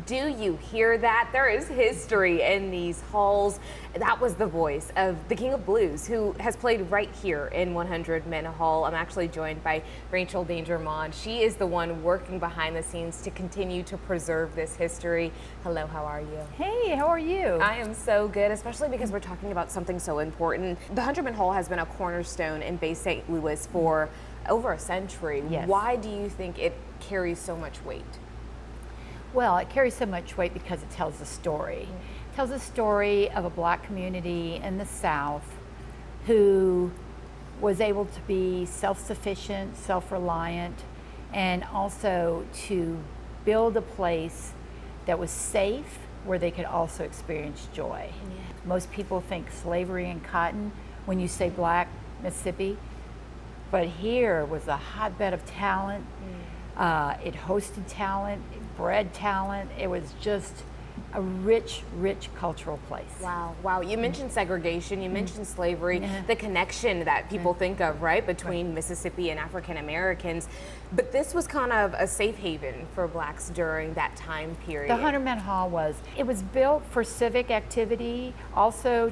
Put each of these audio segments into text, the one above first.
Do you hear that? There is history in these halls. That was the voice of the King of Blues, who has played right here in 100 Men Hall. I'm actually joined by Rachel Danger-Mond. She is the one working behind the scenes to continue to preserve this history. Hello, how are you? Hey, how are you? I am so good, especially because we're talking about something so important. The 100 Men Hall has been a cornerstone in Bay St. Louis for over a century. Yes. Why do you think it carries so much weight? Well, it carries so much weight because it tells a story. It tells a story of a black community in the South who was able to be self-sufficient, self-reliant, and also to build a place that was safe where they could also experience joy. Yeah. Most people think slavery and cotton when you say black Mississippi, but here was a hotbed of talent. It hosted talent, it bred talent. It was just a rich, rich cultural place. Wow, wow. You mentioned segregation, you mentioned slavery, the connection that people think of, right, between Mississippi and African Americans. But this was kind of a safe haven for blacks during that time period. The 100 Men Hall was built for civic activity, also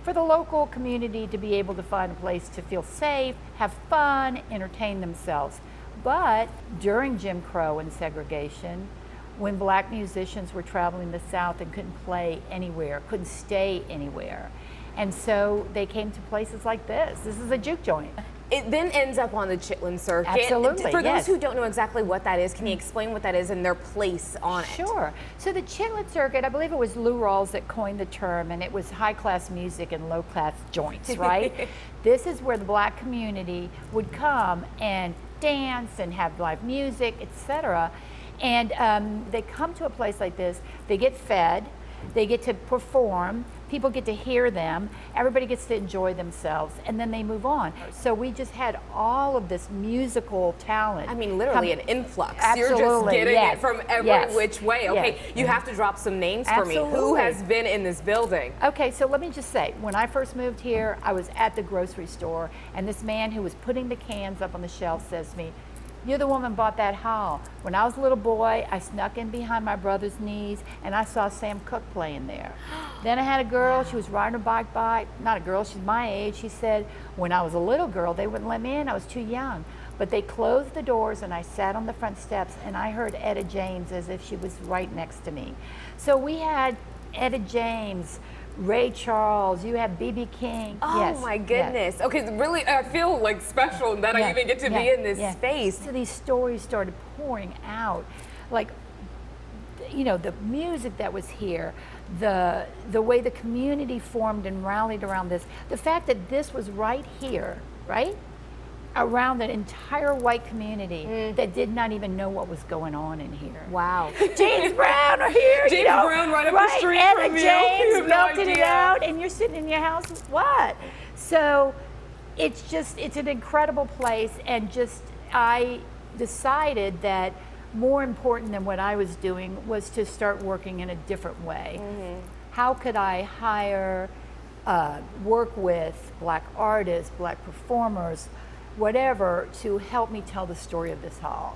for the local community to be able to find a place to feel safe, have fun, entertain themselves. But during Jim Crow and segregation, when black musicians were traveling the South and couldn't play anywhere, couldn't stay anywhere, and so they came to places like this. This is a juke joint. It then ends up on the Chitlin Circuit. Absolutely, For yes. those who don't know exactly what that is, can you explain what that is and their place on it? Sure. So the Chitlin Circuit, I believe it was Lou Rawls that coined the term, and it was high-class music and low-class joints, right? This is where the black community would come and dance and have live music, etc. And they come to a place like this, they get fed, they get to perform, people get to hear them, everybody gets to enjoy themselves, and then they move on. So we just had all of this musical talent. I mean, literally an influx. Absolutely, You're just getting yes. it from every Yes. which way. Okay, Yes. you have to drop some names for me. Who Absolutely. has been in this building? Okay, so let me just say, when I first moved here, I was at the grocery store, and this man who was putting the cans up on the shelf says to me, "You're the woman bought that hall." When I was a little boy, I snuck in behind my brother's knees, and I saw Sam Cooke playing there. Then I had a girl, she was riding her bike by, not a girl, she's my age. She said, when I was a little girl, they wouldn't let me in, I was too young. But they closed the doors, and I sat on the front steps, and I heard Etta James as if she was right next to me. So we had Etta James, Ray Charles, you have B.B. King. Oh Yes, my yes. goodness. Okay, really, I feel like special that I even get to be in this space. So these stories started pouring out, like, you know, the music that was here, the way the community formed and rallied around this, the fact that this was right here, right? Around an entire white community that did not even know what was going on in here. Wow. James Brown are here. James Brown right up the street Etta from you. James You have no melted it idea. out, and you're sitting in your house. What? So it's an incredible place, and just I decided that more important than what I was doing was to start working in a different way. How could I hire, work with black artists, black performers, whatever, to help me tell the story of this hall?